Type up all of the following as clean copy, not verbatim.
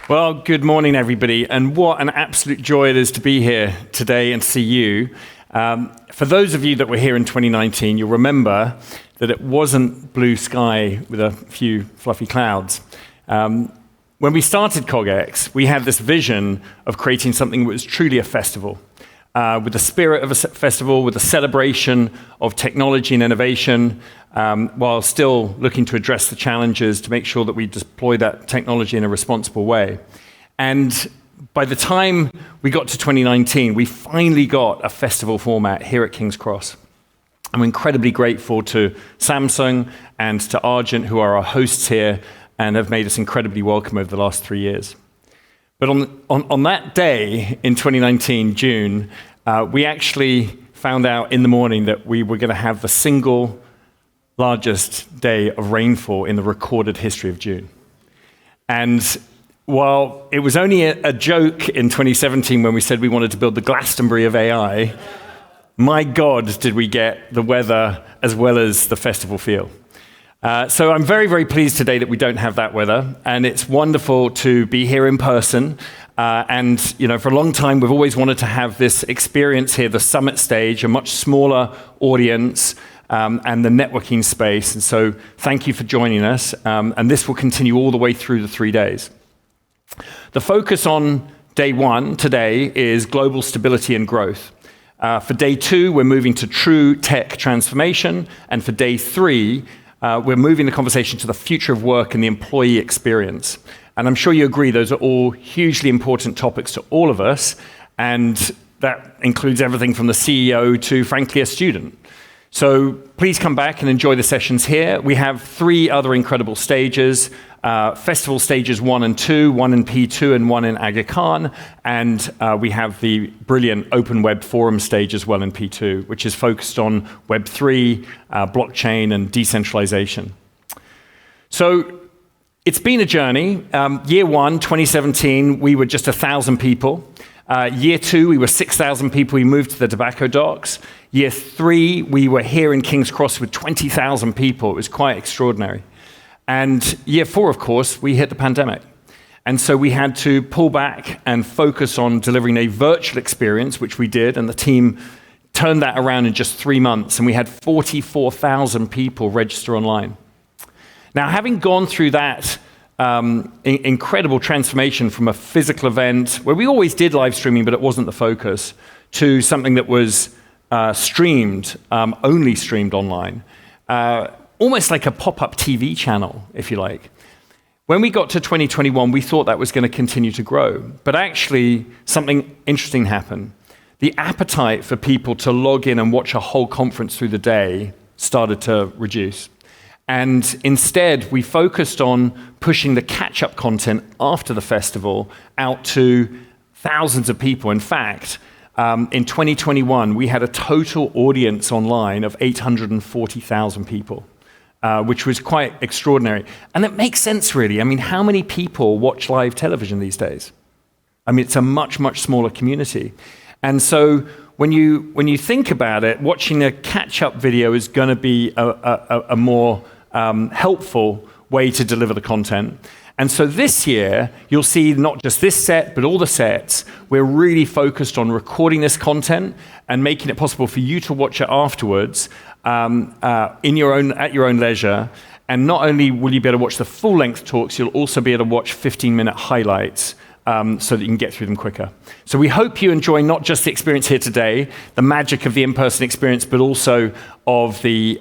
Well, good morning, everybody, and what an absolute joy it is to be here today and see you. For those of you that were here in 2019, you'll remember that it wasn't blue sky with a few fluffy clouds. When we started CogX, we had this vision of creating something that was truly a festival, with the spirit of a festival, with a celebration of technology and innovation, while still looking to address the challenges to make sure that we deploy that technology in a responsible way. And by the time we got to 2019, we finally got a festival format here at King's Cross. I'm incredibly grateful to Samsung and to Argent, who are our hosts here and have made us incredibly welcome over the last 3 years. But on that day in 2019, June, we actually found out in the morning that we were going to have the single largest day of rainfall in the recorded history of June. And while it was only a joke in 2017 when we said we wanted to build the Glastonbury of AI, my God, did we get the weather as well as the festival feel. So I'm very, very pleased today that we don't have that weather, and it's wonderful to be here in person. And for a long time, we've always wanted to have this experience here, the summit stage, a much smaller audience, and the networking space. And so thank you for joining us. And this will continue all the way through the 3 days. The focus on day one today is global stability and growth. For day two, we're moving to true tech transformation. And for day three, we're moving the conversation to the future of work and the employee experience. And I'm sure you agree those are all hugely important topics to all of us. And that includes everything from the CEO to, frankly, a student. So please come back and enjoy the sessions here. We have 3 other incredible stages, festival stages 1 and 2, one in P2 and one in Aga Khan. And we have the brilliant Open Web Forum stage as well in P2, which is focused on Web3, blockchain, and decentralization. So it's been a journey. Year 1, 2017, we were just 1,000 people. Year 2, we were 6,000 people. We moved to the tobacco docks. Year 3, we were here in King's Cross with 20,000 people. It was quite extraordinary. And year 4, of course, we hit the pandemic. And so we had to pull back and focus on delivering a virtual experience, which we did, and the team turned that around in just 3 months, and we had 44,000 people register online. Now, having gone through that incredible transformation from a physical event, where we always did live streaming, but it wasn't the focus, to something that was streamed, only streamed online, almost like a pop-up TV channel, if you like. When we got to 2021, we thought that was going to continue to grow, but actually something interesting happened. The appetite for people to log in and watch a whole conference through the day started to reduce. And instead, we focused on pushing the catch-up content after the festival out to thousands of people. In fact, in 2021, we had a total audience online of 840,000 people, which was quite extraordinary. And it makes sense, really. I mean, how many people watch live television these days? I mean, it's a much, much smaller community. And so when you think about it, watching a catch-up video is going to be a more helpful way to deliver the content. And so this year, you'll see not just this set, but all the sets. We're really focused on recording this content and making it possible for you to watch it afterwards at your own leisure. And not only will you be able to watch the full-length talks, you'll also be able to watch 15-minute highlights so that you can get through them quicker. So we hope you enjoy not just the experience here today, the magic of the in-person experience, but also of the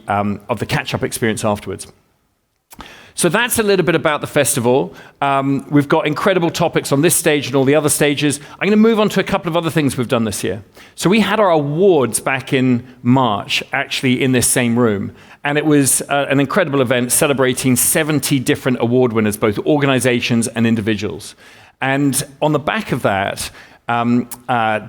catch-up experience afterwards. So that's a little bit about the festival. We've got incredible topics on this stage and all the other stages. I'm going to move on to a couple of other things we've done this year. So we had our awards back in March, actually in this same room. And it was an incredible event celebrating 70 different award winners, both organizations and individuals. And on the back of that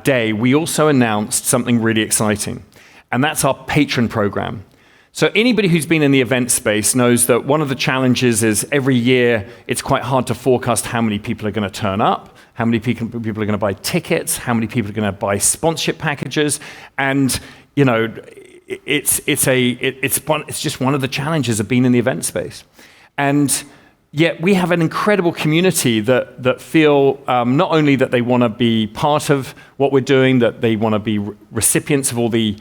day, we also announced something really exciting. And that's our Patron program. So anybody who's been in the event space knows that one of the challenges is every year it's quite hard to forecast how many people are going to turn up, how many people are going to buy tickets, how many people are going to buy sponsorship packages, and it's just one of the challenges of being in the event space. And yet we have an incredible community that feel not only that they want to be part of what we're doing, that they want to be recipients of all the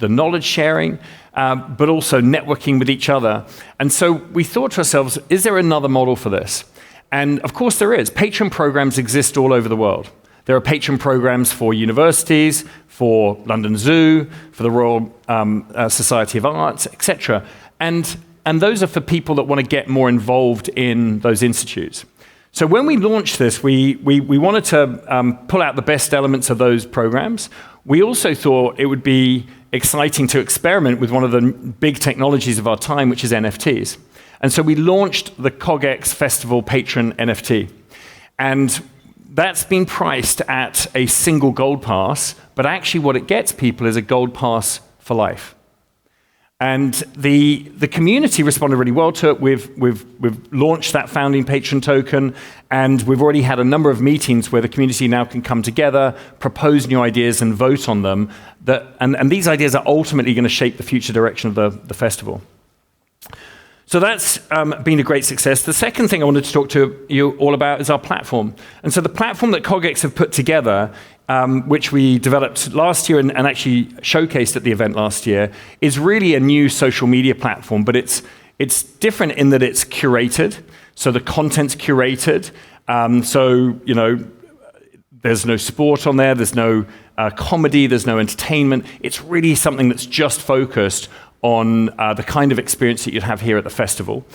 knowledge sharing, but also networking with each other. And so we thought to ourselves, is there another model for this? And of course there is. Patron programs exist all over the world. There are patron programs for universities, for London Zoo, for the Royal Society of Arts, etc. And those are for people that want to get more involved in those institutes. So when we launched this, we wanted to pull out the best elements of those programs. We also thought it would be exciting to experiment with one of the big technologies of our time, which is NFTs. And so we launched the CogX Festival Patron NFT. And that's been priced at a single gold pass, but actually what it gets people is a gold pass for life. And the community responded really well to it. We've launched that founding patron token, and we've already had a number of meetings where the community now can come together, propose new ideas, and vote on them. And these ideas are ultimately going to shape the future direction of the festival. So that's been a great success. The second thing I wanted to talk to you all about is our platform. And so the platform that CogX have put together, which we developed last year and actually showcased at the event last year, is really a new social media platform, but it's different in that it's curated. So the content's curated. There's no sport on there, there's no comedy, there's no entertainment. It's really something that's just focused on the kind of experience that you'd have here at the festival.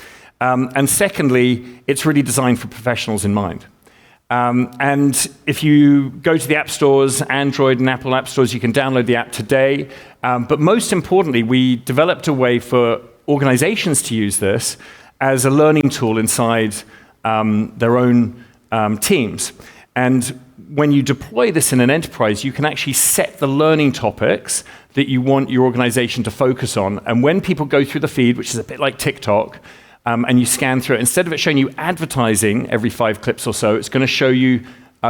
And secondly, it's really designed for professionals in mind. And if you go to the app stores, Android and Apple app stores, you can download the app today. But most importantly, we developed a way for organizations to use this as a learning tool inside their own teams. And when you deploy this in an enterprise, you can actually set the learning topics that you want your organization to focus on. And when people go through the feed, which is a bit like TikTok, and you scan through it, instead of it showing you advertising every 5 clips or so, it's going to show you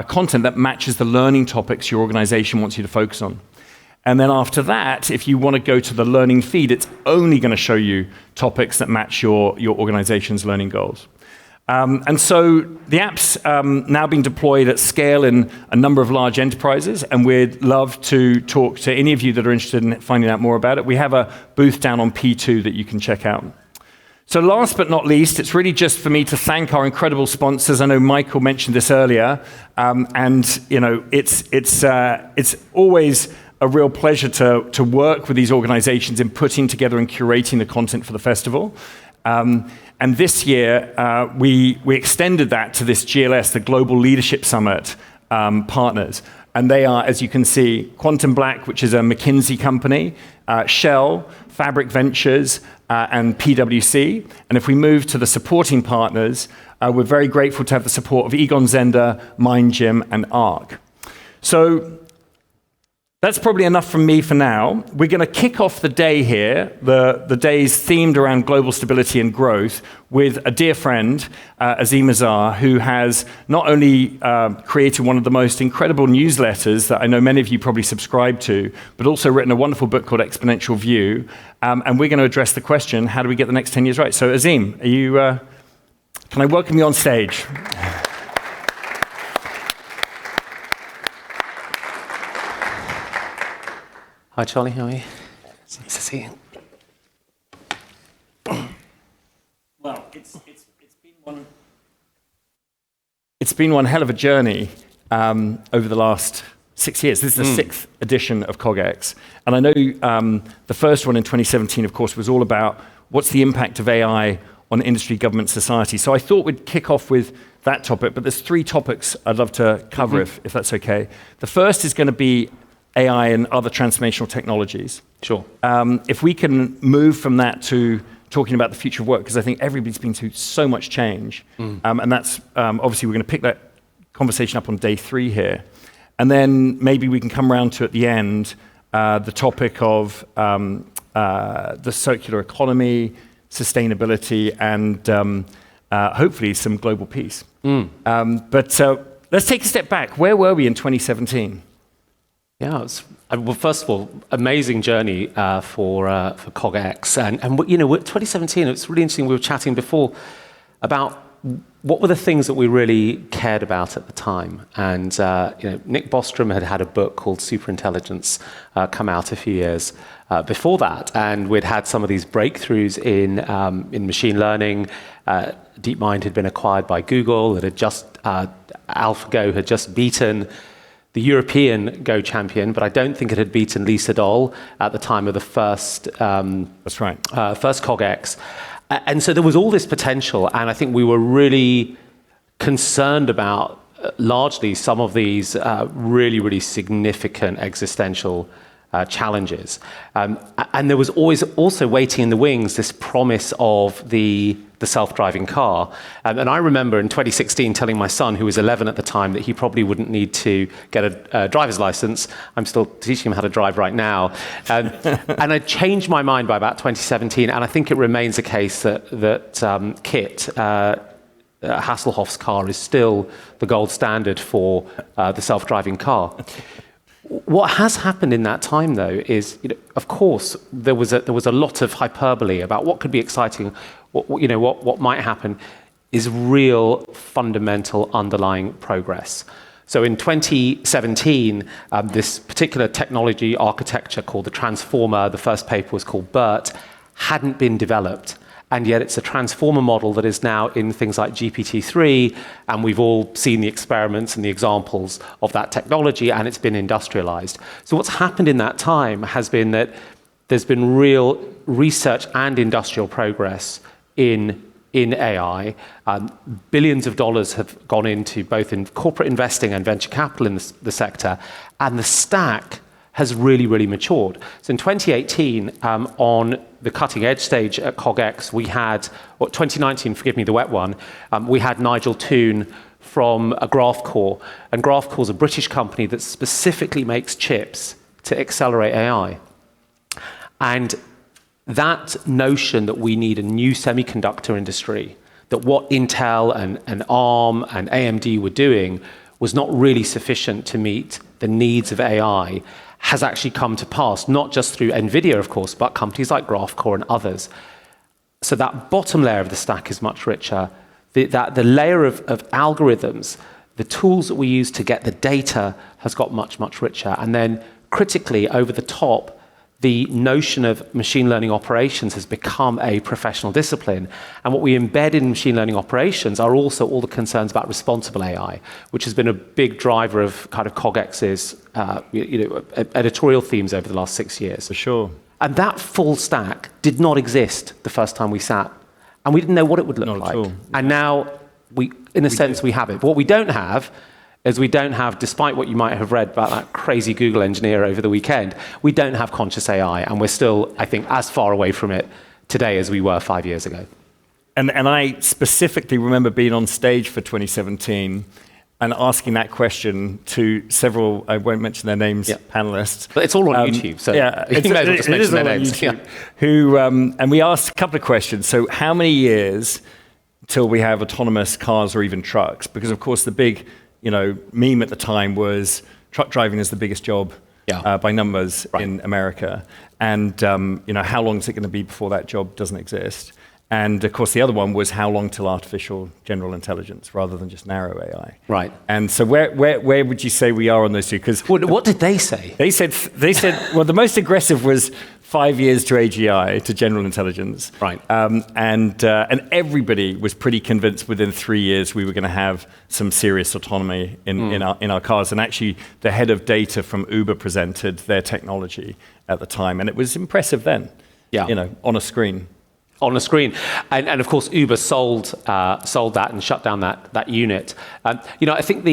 content that matches the learning topics your organization wants you to focus on. And then after that, if you want to go to the learning feed, it's only going to show you topics that match your organization's learning goals. And so the app's now being deployed at scale in a number of large enterprises, and we'd love to talk to any of you that are interested in finding out more about it. We have a booth down on P2 that you can check out. So last but not least, it's really just for me to thank our incredible sponsors. I know Michael mentioned this earlier, and it's always a real pleasure to work with these organizations in putting together and curating the content for the festival. And this year, we extended that to this GLS, the Global Leadership Summit partners. And they are, as you can see, Quantum Black, which is a McKinsey company, Shell, Fabric Ventures, and PwC. And if we move to the supporting partners, we're very grateful to have the support of Egon Zehnder, MindGym, and ARC. So that's probably enough from me for now. We're going to kick off the day here, the days themed around global stability and growth, with a dear friend, Azeem Azhar, who has not only created one of the most incredible newsletters that I know many of you probably subscribe to, but also written a wonderful book called Exponential View. And we're going to address the question, how do we get the next 10 years right? So Azeem, can I welcome you on stage? Hi, Charlie. How are you? It's nice to see you. Well, it's been one hell of a journey over the last 6 years. This is the 6th edition of CogX. And I know the first one in 2017, of course, was all about what's the impact of AI on industry, government, society. So I thought we'd kick off with that topic, but there's 3 topics I'd love to cover if that's okay. The first is going to be AI and other transformational technologies. Sure. If we can move from that to talking about the future of work, because I think everybody's been through so much change, and that's obviously we're going to pick that conversation up on day 3 here, and then maybe we can come around to at the end the topic of the circular economy, sustainability, and hopefully some global peace. But let's take a step back. Where were we in 2017? Yeah, well, first of all, amazing journey for CogX. And 2017, it's really interesting, we were chatting before. about what were the things that we really cared about at the time. And Nick Bostrom had a book called Superintelligence come out a few years before that, and we'd had some of these breakthroughs in machine learning. DeepMind had been acquired by Google. It had just AlphaGo had just beaten the European Go champion, but I don't think it had beaten Lisa Doll at the time of the first. That's right. First CogX. And so there was all this potential, and I think we were really concerned about largely some of these really, really significant existential challenges. And there was always also waiting in the wings this promise of the self-driving car. And I remember in 2016 telling my son, who was 11 at the time, that he probably wouldn't need to get a driver's license. I'm still teaching him how to drive right now. And I changed my mind by about 2017, and I think it remains the case that KIT, Hasselhoff's car, is still the gold standard for the self-driving car. What has happened in that time, though, is, of course, there was a lot of hyperbole about what could be exciting, what might happen, is real fundamental underlying progress. So in 2017, this particular technology architecture called the transformer, the first paper was called BERT, hadn't been developed. And yet it's a transformer model that is now in things like GPT-3, and we've all seen the experiments and the examples of that technology, and it's been industrialized. So what's happened in that time has been that there's been real research and industrial progress in AI. Billions of dollars have gone into both in corporate investing and venture capital in the sector, and the stack has really, really matured. So in 2018, on the cutting edge stage at CogX, we had, 2019, forgive me, the wet one, we had Nigel Toon from GraphCore. And GraphCore is a British company that specifically makes chips to accelerate AI. And that notion that we need a new semiconductor industry, that what Intel and ARM and AMD were doing was not really sufficient to meet the needs of AI, has actually come to pass, not just through NVIDIA, of course, but companies like GraphCore and others. So that bottom layer of the stack is much richer. The layer of algorithms, the tools that we use to get the data has got much, much richer. And then critically, over the top, the notion of machine learning operations has become a professional discipline. And what we embed in machine learning operations are also all the concerns about responsible AI, which has been a big driver of kind of CogX's editorial themes over the last 6 years. For sure. And that full stack did not exist the first time we sat. And we didn't know what it would look like. At all. And now, we have it. But what we don't have is despite what you might have read about that crazy Google engineer over the weekend, we don't have conscious AI, and we're still, I think, as far away from it today as we were 5 years ago. And I specifically remember being on stage for 2017 and asking that question to several, I won't mention their names, panelists. But it's all on YouTube, so you may as well just mention their names. Who, and we asked a couple of questions. So how many years till we have autonomous cars or even trucks? Because, of course, the big meme at the time was truck driving is the biggest job by numbers in America. And, how long is it going to be before that job doesn't exist? And, of course, the other one was how long till artificial general intelligence rather than just narrow AI. Right. And so where would you say we are on those two? Because what did they say? They said, well, the most aggressive was 5 years to AGI, to general intelligence. Right. And everybody was pretty convinced within 3 years we were going to have some serious autonomy in our cars. And actually, the head of data from Uber presented their technology at the time. And it was impressive then, on a screen. On a screen. And of course, Uber sold that and shut down that unit. I think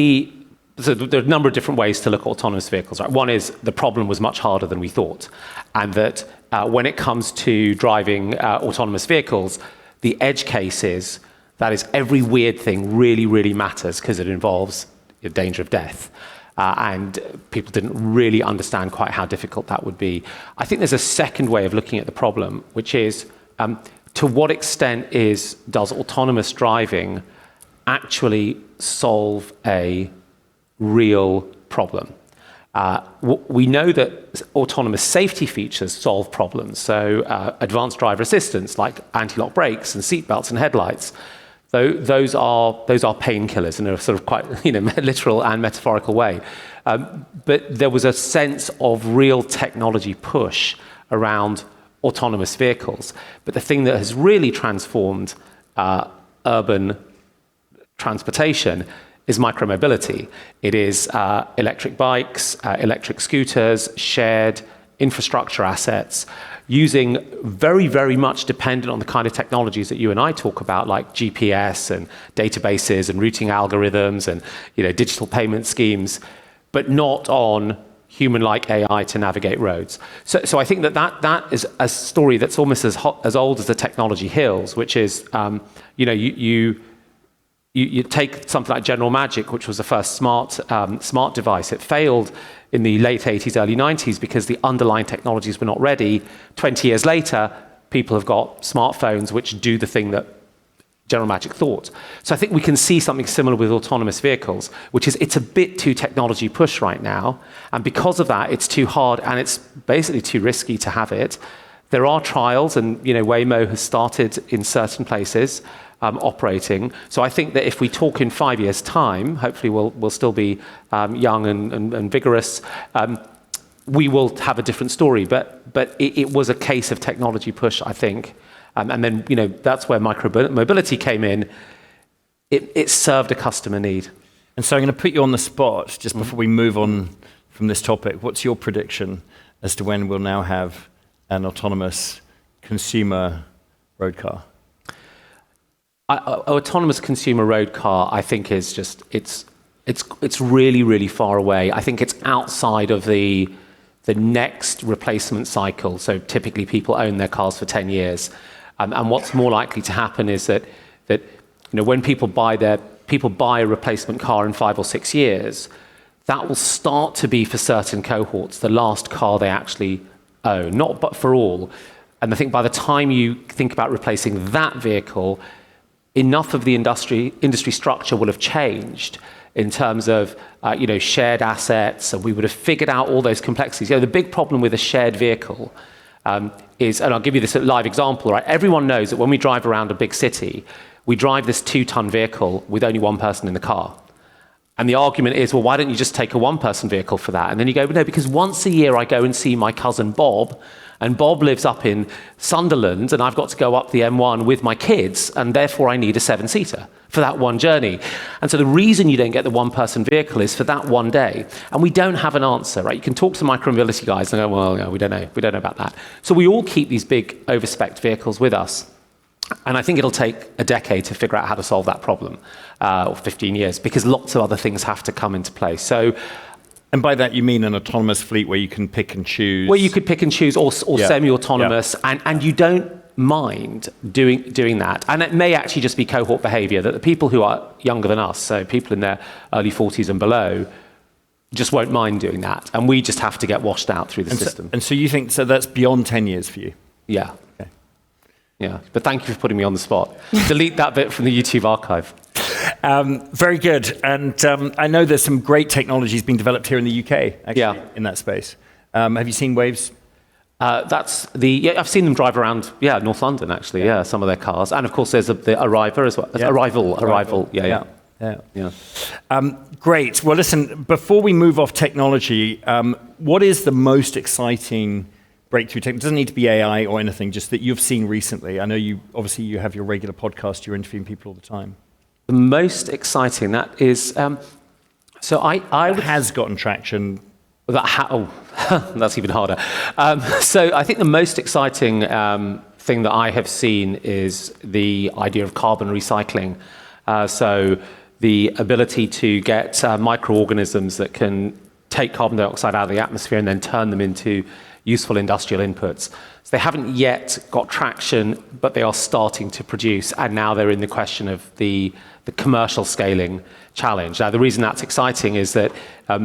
so there are a number of different ways to look at autonomous vehicles. Right? One is the problem was much harder than we thought. And that when it comes to driving autonomous vehicles, the edge cases, that is every weird thing really, really matters because it involves the danger of death. And people didn't really understand quite how difficult that would be. I think there's a second way of looking at the problem, which is to what extent does autonomous driving actually solve a real problem? We know that autonomous safety features solve problems. So advanced driver assistance, like anti-lock brakes and seat belts and headlights, those are painkillers in a sort of quite literal and metaphorical way. But there was a sense of real technology push around autonomous vehicles. But the thing that has really transformed urban transportation is micromobility. It is electric bikes, electric scooters, shared infrastructure assets, using very, very much dependent on the kind of technologies that you and I talk about, like GPS and databases and routing algorithms and digital payment schemes, but not on human-like AI to navigate roads. So I think that is a story that's almost as old as the technology hills, which is, you take something like General Magic, which was the first smart device. It failed in the late 80s, early 90s because the underlying technologies were not ready. 20 years later, people have got smartphones which do the thing that General Magic thought. So I think we can see something similar with autonomous vehicles, which is it's a bit too technology push right now. And because of that, it's too hard and it's basically too risky to have it. There are trials, and Waymo has started in certain places operating. So I think that if we talk in 5 years' time, hopefully we'll still be young and vigorous. We will have a different story, but it was a case of technology push, I think. And then that's where micromobility came in. It served a customer need. And so I'm going to put you on the spot just before we move on from this topic. What's your prediction as to when we'll now have an autonomous consumer road car? Autonomous consumer road car, I think, is just it's really, really far away. I think it's outside of the next replacement cycle. So typically people own their cars for 10 years. And what's more likely to happen is that when people buy a replacement car in 5 or 6 years, that will start to be for certain cohorts the last car they actually own, not but for all. And I think by the time you think about replacing that vehicle, enough of the industry structure will have changed in terms of shared assets, and we would have figured out all those complexities. The big problem with a shared vehicle is, and I'll give you this live example, right? Everyone knows that when we drive around a big city, we drive this 2-ton vehicle with only one person in the car. And the argument is, well, why don't you just take a one-person vehicle for that? And then you go, no, because once a year I go and see my cousin Bob, and Bob lives up in Sunderland, and I've got to go up the M1 with my kids, and therefore I need a 7-seater for that one journey. And so the reason you don't get the one-person vehicle is for that one day. And we don't have an answer, right? You can talk to micromobility guys and go, well, no, we don't know about that. So we all keep these big over-spec'd vehicles with us. And I think it'll take a decade to figure out how to solve that problem, or 15 years, because lots of other things have to come into place. So. And by that you mean an autonomous fleet where you can pick and choose? Where you could pick and choose, or semi-autonomous, and you don't mind doing that. And it may actually just be cohort behavior, that the people who are younger than us, so people in their early 40s and below, just won't mind doing that. And we just have to get washed out through the system. And so you think, so that's beyond 10 years for you? Yeah. Okay. Yeah, but thank you for putting me on the spot. Delete that bit from the YouTube archive. Very good. And I know there's some great technologies being developed here in the UK, actually, in that space. Have you seen Waves? I've seen them drive around, North London, actually, some of their cars. And of course, there's the Arriver as well. Arrival. Yeah. Great. Well, listen, before we move off technology, what is the most exciting breakthrough technology? It doesn't need to be AI or anything, just that you've seen recently. I know you have your regular podcast, you're interviewing people all the time. The most exciting, that is, has gotten traction. That's even harder. So I think the most exciting thing that I have seen is the idea of carbon recycling. So the ability to get microorganisms that can take carbon dioxide out of the atmosphere and then turn them into useful industrial inputs. So they haven't yet got traction, but they are starting to produce, and now they're in the question of the commercial scaling challenge. Now, the reason that's exciting is that a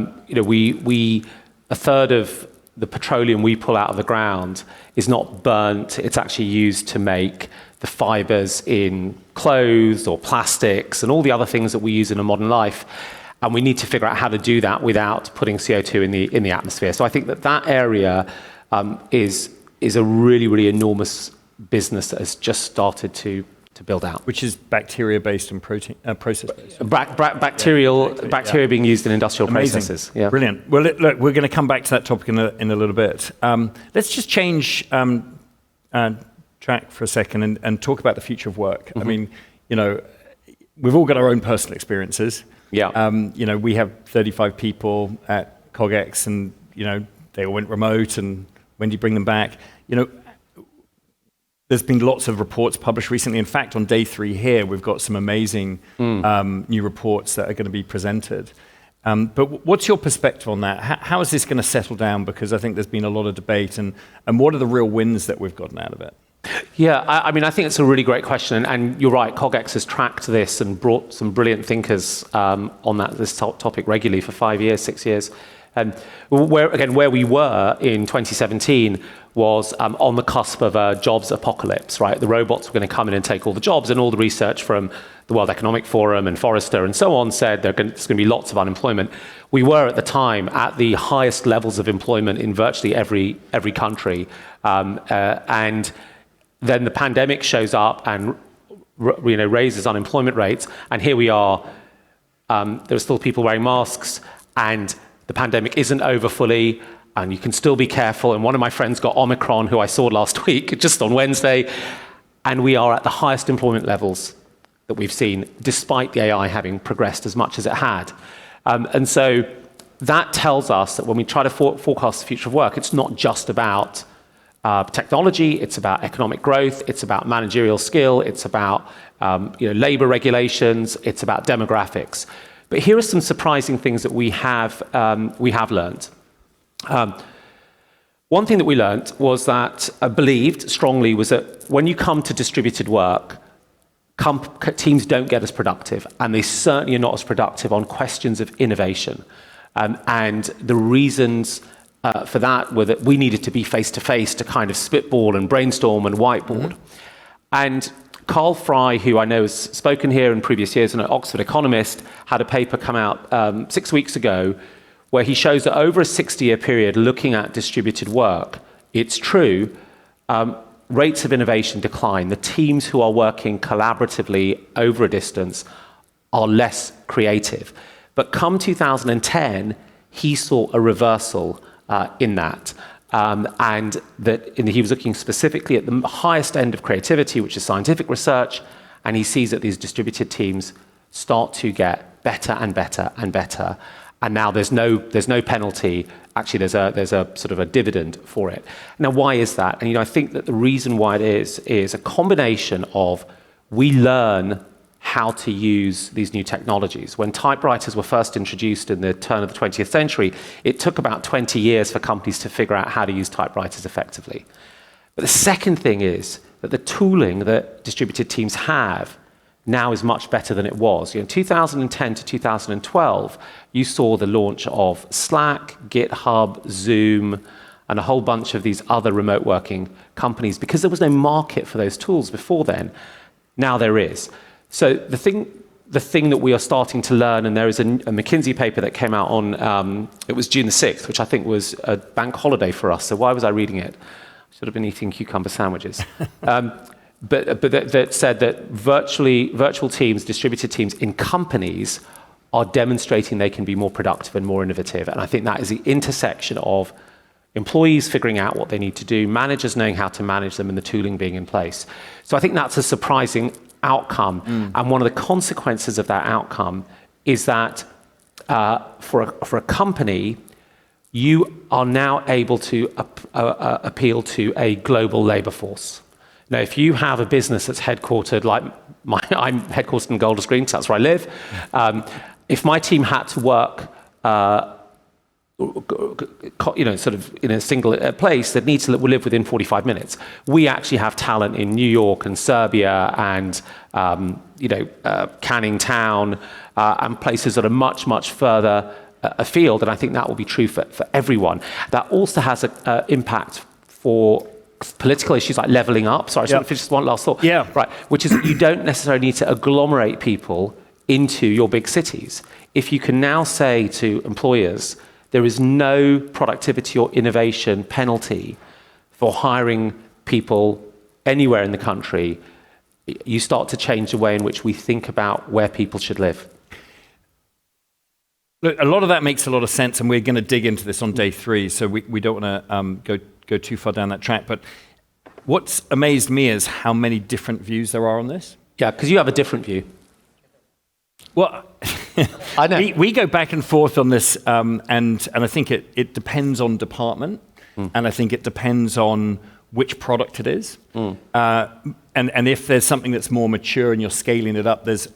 third of the petroleum we pull out of the ground is not burnt, it's actually used to make the fibers in clothes or plastics and all the other things that we use in a modern life. And we need to figure out how to do that without putting CO2 in the atmosphere. So I think that area is a really, really enormous business that has just started to build out. Which is bacteria-based and process-based. Bacteria being used in industrial processes. Yeah. Brilliant. Well, look, we're going to come back to that topic in a little bit. Let's just change track for a second and talk about the future of work. I mean, we've all got our own personal experiences. Yeah. We have 35 people at CogX, and they all went remote. And when do you bring them back? There's been lots of reports published recently. In fact, on day 3 here, we've got some amazing new reports that are going to be presented. But what's your perspective on that? How is this going to settle down? Because I think there's been a lot of debate, and what are the real wins that we've gotten out of it? Yeah, I mean, I think it's a really great question, and you're right. CogX has tracked this and brought some brilliant thinkers on this topic regularly for 5 years, 6 years. And where we were in 2017 was on the cusp of a jobs apocalypse, right? The robots were going to come in and take all the jobs, and all the research from the World Economic Forum and Forrester and so on said there's going to be lots of unemployment. We were at the time at the highest levels of employment in virtually every country, and then the pandemic shows up and raises unemployment rates, and here we are. There are still people wearing masks, and the pandemic isn't over fully, and you can still be careful. And one of my friends got Omicron, who I saw last week, just on Wednesday, and we are at the highest employment levels that we've seen, despite the AI having progressed as much as it had. And so that tells us that when we try to forecast the future of work, it's not just about technology, it's about economic growth, it's about managerial skill, it's about labor regulations, it's about demographics. But here are some surprising things that we have learned. One thing that we learned was that, believed strongly, was that when you come to distributed work, teams don't get as productive, and they certainly are not as productive on questions of innovation. And the reasons for that were that we needed to be face-to-face to kind of spitball and brainstorm and whiteboard. And Carl Fry, who I know has spoken here in previous years, and an Oxford economist, had a paper come out 6 weeks ago where he shows that over a 60-year period looking at distributed work, it's true, rates of innovation decline. The teams who are working collaboratively over a distance are less creative. But come 2010, he saw a reversal in that. And that he was looking specifically at the highest end of creativity, which is scientific research, and he sees that these distributed teams start to get better and better and better. And now there's no penalty. Actually, there's a sort of a dividend for it. Now, why is that? And I think that the reason why it is a combination of we learn how to use these new technologies. When typewriters were first introduced in the turn of the 20th century, it took about 20 years for companies to figure out how to use typewriters effectively. But the second thing is that the tooling that distributed teams have now is much better than it was. In 2010 to 2012, you saw the launch of Slack, GitHub, Zoom, and a whole bunch of these other remote working companies because there was no market for those tools before then. Now there is. So the thing that we are starting to learn, and there is a McKinsey paper that came out on, it was June the 6th, which I think was a bank holiday for us. So why was I reading it? I should have been eating cucumber sandwiches. But that said that virtual teams, distributed teams in companies are demonstrating they can be more productive and more innovative. And I think that is the intersection of employees figuring out what they need to do, managers knowing how to manage them, and the tooling being in place. So I think that's a surprising outcome. And one of the consequences of that outcome is that for a company, you are now able to appeal to a global labor force. Now, if you have a business that's headquartered, I'm headquartered in Golders Green, because that's where I live. If my team had to work sort of in a single place that needs to live within 45 minutes. We actually have talent in New York and Serbia and Canning Town and places that are much, much further afield, and I think that will be true for everyone. That also has an impact for political issues like levelling up. Sorry, I just want to finish one last thought. Yeah. Right, which is that you don't necessarily need to agglomerate people into your big cities. If you can now say to employers, there is no productivity or innovation penalty for hiring people anywhere in the country, you start to change the way in which we think about where people should live. Look, a lot of that makes a lot of sense, and we're going to dig into this on day 3, so we don't want to go too far down that track. But what's amazed me is how many different views there are on this. Yeah, because you have a different view. Well, I know. we go back and forth on this, and I think it depends on department, and I think it depends on which product it is. And if there's something that's more mature and you're scaling it up, there's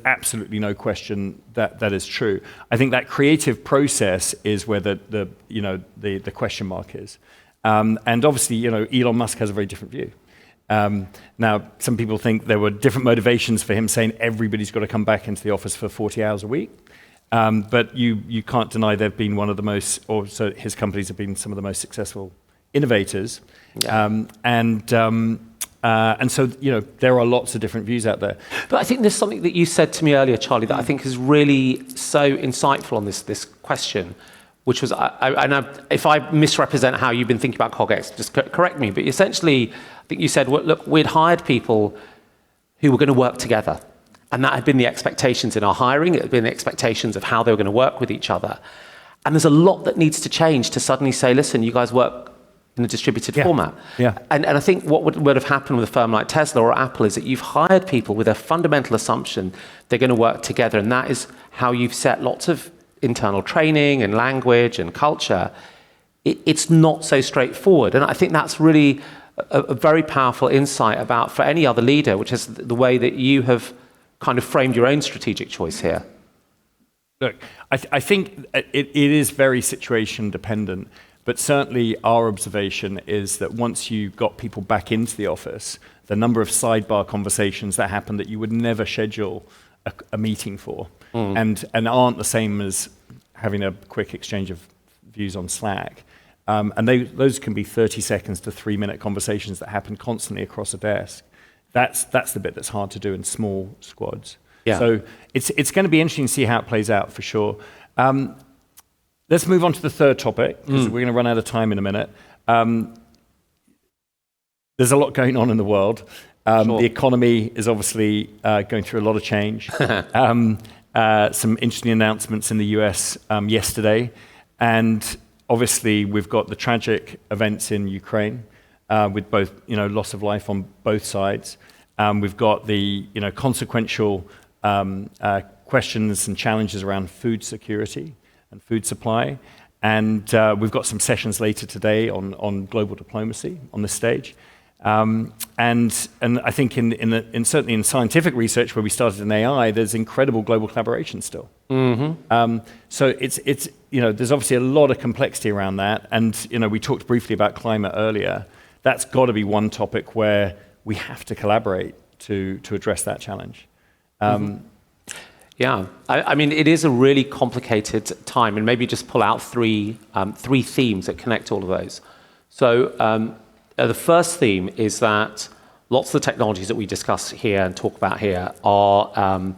absolutely no question that is true. I think that creative process is where the question mark is. And obviously, Elon Musk has a very different view. Now, some people think there were different motivations for him saying everybody's got to come back into the office for 40 hours a week. But you can't deny they've been one of the most, or so his companies have been some of the most successful innovators. Yeah. And so, there are lots of different views out there. But I think there's something that you said to me earlier, Charlie, that I think is really so insightful on this question, which was, if I misrepresent how you've been thinking about CogX, just correct me, but essentially, I think you said, well, look, we'd hired people who were going to work together. And that had been the expectations in our hiring. It had been the expectations of how they were going to work with each other. And there's a lot that needs to change to suddenly say, listen, you guys work in a distributed format. Yeah. And I think what would have happened with a firm like Tesla or Apple is that you've hired people with a fundamental assumption they're going to work together. And that is how you've set lots of internal training and language and culture. It's not so straightforward. And I think that's really a very powerful insight about for any other leader, which is the way that you have kind of framed your own strategic choice here. Look, I think it is very situation dependent, but certainly our observation is that once you got people back into the office, the number of sidebar conversations that happen that you would never schedule a meeting for, and aren't the same as having a quick exchange of views on Slack. And those can be 30 seconds to 3-minute conversations that happen constantly across a desk. That's the bit that's hard to do in small squads. Yeah. So it's going to be interesting to see how it plays out for sure. Let's move on to the third topic, because we're going to run out of time in a minute. There's a lot going on in the world. Sure. The economy is obviously going through a lot of change. Some interesting announcements in the US yesterday. And obviously we've got the tragic events in Ukraine with both loss of life on both sides. We've got the consequential questions and challenges around food security and food supply. And we've got some sessions later today on global diplomacy on this stage. And I think certainly in scientific research, where we started in AI, there's incredible global collaboration still. So it's there's obviously a lot of complexity around that. And we talked briefly about climate earlier. That's got to be one topic where we have to collaborate to address that challenge. Yeah, I mean, it is a really complicated time, and maybe just pull out three themes that connect all of those. So the first theme is that lots of the technologies that we discuss here and talk about here are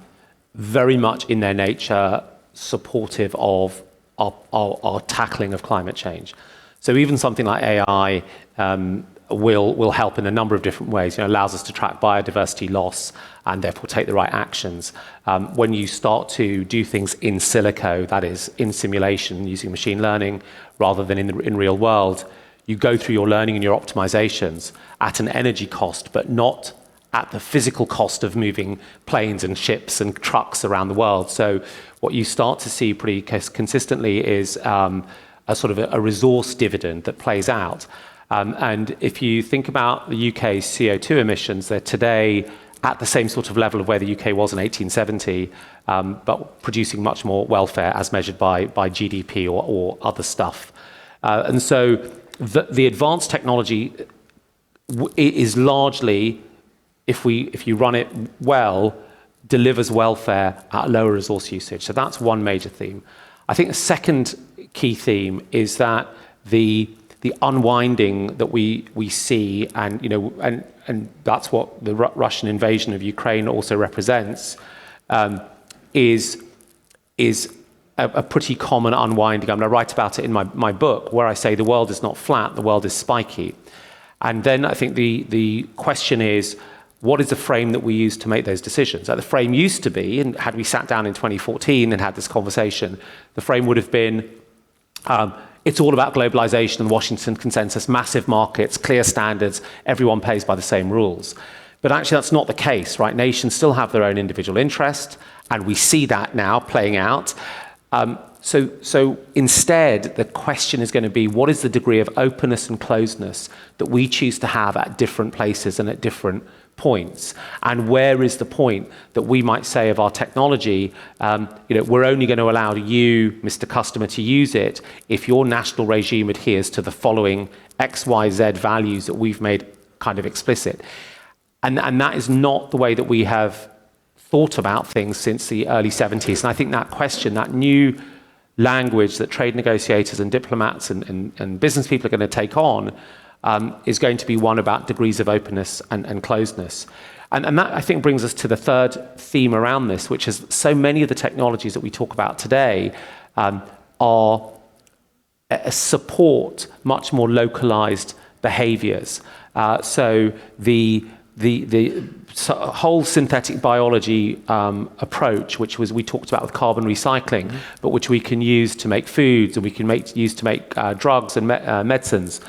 very much in their nature supportive of our tackling of climate change. So even something like AI will help in a number of different ways. Allows us to track biodiversity loss and therefore take the right actions. When you start to do things in silico, that is in simulation using machine learning rather than in real world, you go through your learning and your optimizations at an energy cost, but not at the physical cost of moving planes and ships and trucks around the world. So what you start to see pretty consistently is a sort of a resource dividend that plays out. And if you think about the UK's CO2 emissions, they're today at the same sort of level of where the UK was in 1870, but producing much more welfare as measured by GDP or other stuff. And so the advanced technology is largely, if you run it well, delivers welfare at lower resource usage. So that's one major theme. I think the second key theme is that the unwinding that we see, and that's what the Russian invasion of Ukraine also represents, is a pretty common unwinding. I write about it in my book, where I say the world is not flat, the world is spiky. And then I think the question is, what is the frame that we use to make those decisions? The frame used to be, and had we sat down in 2014 and had this conversation, the frame would have been, it's all about globalization and the Washington Consensus, massive markets, clear standards, everyone plays by the same rules. But actually that's not the case, right? Nations still have their own individual interest, and we see that now playing out. So instead, the question is going to be, what is the degree of openness and closeness that we choose to have at different places and at different points? And where is the point that we might say of our technology, we're only going to allow you, Mr. Customer, to use it if your national regime adheres to the following X, Y, Z values that we've made kind of explicit. And that is not the way that we have thought about things since the early 70s. And I think that question, that new language that trade negotiators and diplomats and business people are going to take on is going to be one about degrees of openness and closeness. And that, I think, brings us to the third theme around this, which is so many of the technologies that we talk about today are support much more localized behaviors. So the whole synthetic biology approach, which was we talked about with carbon recycling, but which we can use to make foods and we can use to make drugs and medicines.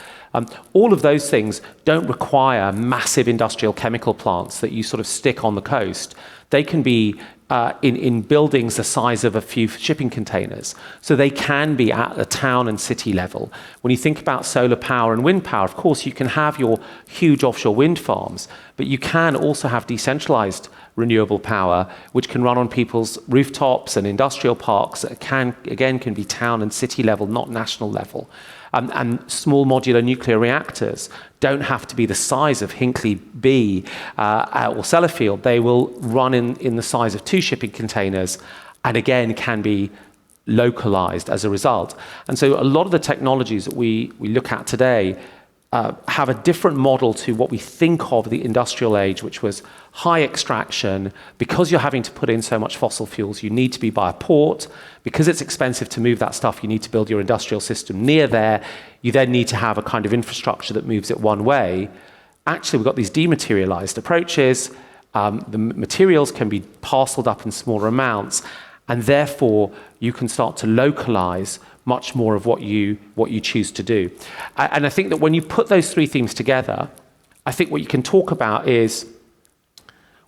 All of those things don't require massive industrial chemical plants that you sort of stick on the coast. They can be in buildings the size of a few shipping containers. So they can be at the town and city level. When you think about solar power and wind power, of course, you can have your huge offshore wind farms, but you can also have decentralized renewable power, which can run on people's rooftops and industrial parks that can be town and city level, not national level. And small modular nuclear reactors don't have to be the size of Hinkley B or Sellafield. They will run in the size of 2 shipping containers and again can be localized as a result. And so a lot of the technologies that we look at today have a different model to what we think of the industrial age, which was high extraction. Because you're having to put in so much fossil fuels, you need to be by a port. Because it's expensive to move that stuff, you need to build your industrial system near there. You then need to have a kind of infrastructure that moves it one way. Actually, we've got these dematerialized approaches. The materials can be parceled up in smaller amounts, and therefore you can start to localize much more of what you choose to do. And I think that when you put those three themes together, I think what you can talk about is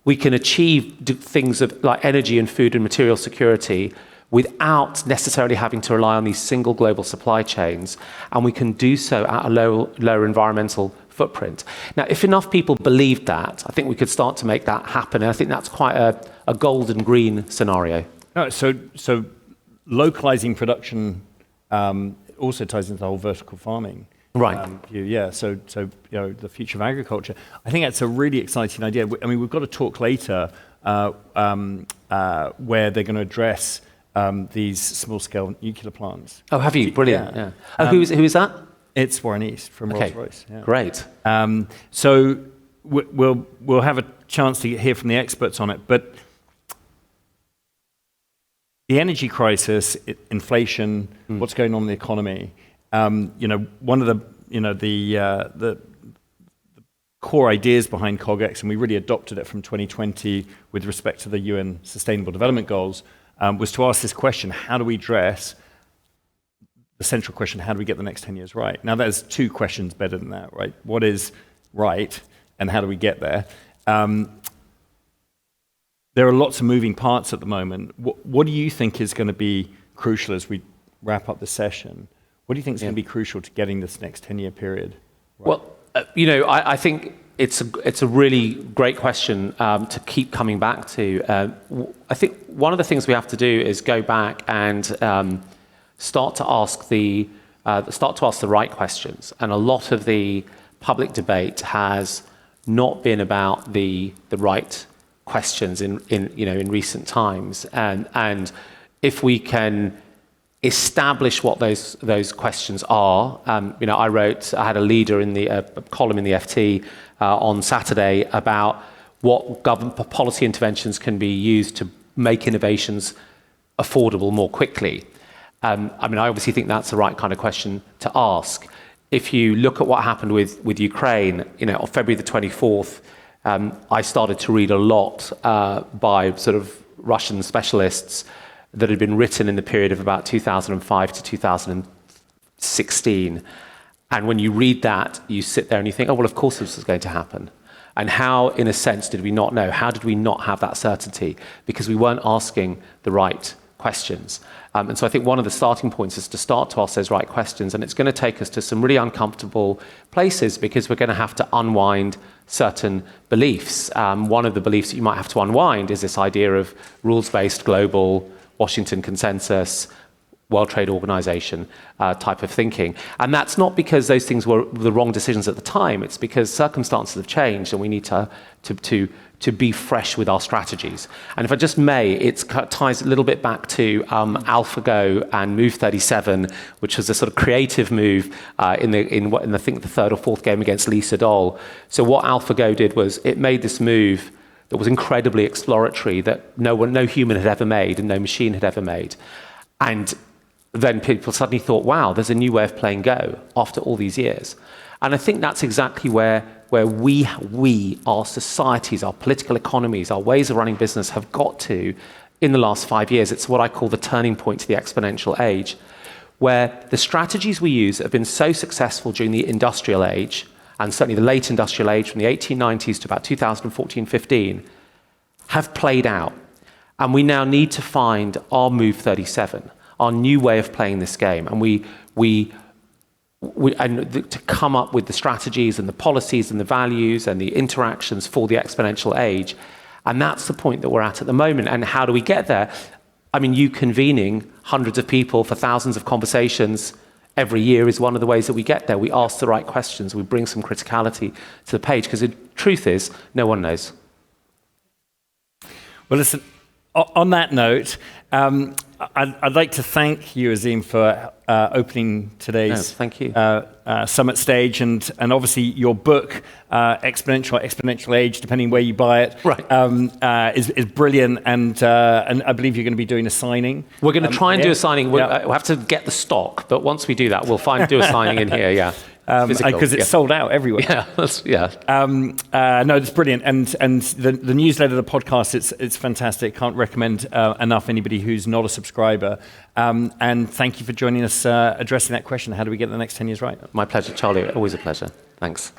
we can achieve things of like energy and food and material security without necessarily having to rely on these single global supply chains, and we can do so at a lower environmental footprint. Now, if enough people believed that, I think we could start to make that happen, and I think that's quite a golden green scenario. No, so localizing production also ties into the whole vertical farming. Right. View. So the future of agriculture. I think that's a really exciting idea. I mean, we've got a talk later where they're going to address these small-scale nuclear plants. Oh, have you? Brilliant. Yeah. Oh, who is that? It's Warren East from Rolls-Royce. Yeah. Great. So we'll have a chance to hear from the experts on it, but the energy crisis, inflation, what's going on in the economy. One of the core ideas behind CogX, and we really adopted it from 2020 with respect to the UN Sustainable Development Goals, was to ask this question: how do we address the central question? How do we get the next 10 years right? Now, there's 2 questions better than that, right? What is right, and how do we get there? There are lots of moving parts at the moment. What do you think is going to be crucial as we wrap up the session? What do you think is going to be crucial to getting this next 10-year period right? Well, I think it's a really great question to keep coming back to. I think one of the things we have to do is go back and start to ask the right questions. And a lot of the public debate has not been about the right questions in recent times, and if we can establish what those questions are. I had a leader in a column in the FT on Saturday about what government policy interventions can be used to make innovations affordable more quickly. I obviously think that's the right kind of question to ask. If you look at what happened with Ukraine, on February the 24th, I started to read a lot by sort of Russian specialists that had been written in the period of about 2005 to 2016. And when you read that, you sit there and you think, oh, well, of course this was going to happen. And how, in a sense, did we not know? How did we not have that certainty? Because we weren't asking the right questions. And so I think one of the starting points is to start to ask those right questions. And it's going to take us to some really uncomfortable places because we're going to have to unwind certain beliefs. One of the beliefs that you might have to unwind is this idea of rules-based global Washington consensus, World Trade Organization type of thinking. And that's not because those things were the wrong decisions at the time. It's because circumstances have changed and we need to be fresh with our strategies. And if I just may, it ties a little bit back to AlphaGo and Move 37, which was a sort of creative move in I think the third or fourth game against Lee Sedol. So what AlphaGo did was it made this move that was incredibly exploratory that no human had ever made and no machine had ever made. And then people suddenly thought, wow, there's a new way of playing Go after all these years. And I think that's exactly where we, our societies, our political economies, our ways of running business have got to in the last 5 years. It's what I call the turning point to the exponential age, where the strategies we use have been so successful during the industrial age, and certainly the late industrial age from the 1890s to about 2014-15, have played out. And we now need to find our Move 37, our new way of playing this game. And to come up with the strategies and the policies and the values and the interactions for the exponential age. And that's the point that we're at the moment. And how do we get there? I mean, you convening hundreds of people for thousands of conversations every year is one of the ways that we get there. We ask the right questions. We bring some criticality to the page because the truth is, no one knows. Well, listen, on that note, I'd like to thank you, Azeem, for opening today's thank you. summit stage, and obviously your book, Exponential Age, depending where you buy it, right. is brilliant, and I believe you're going to be doing a signing. We're going to try and do a signing. We'll have to get the stock, but once we do that, we'll do a signing in here. Yeah. Because it's sold out everywhere. No, it's brilliant, and the newsletter, the podcast, it's fantastic. Can't recommend enough anybody who's not a subscriber. And thank you for joining us, addressing that question: how do we get the next 10 years right? My pleasure, Charlie. Always a pleasure. Thanks.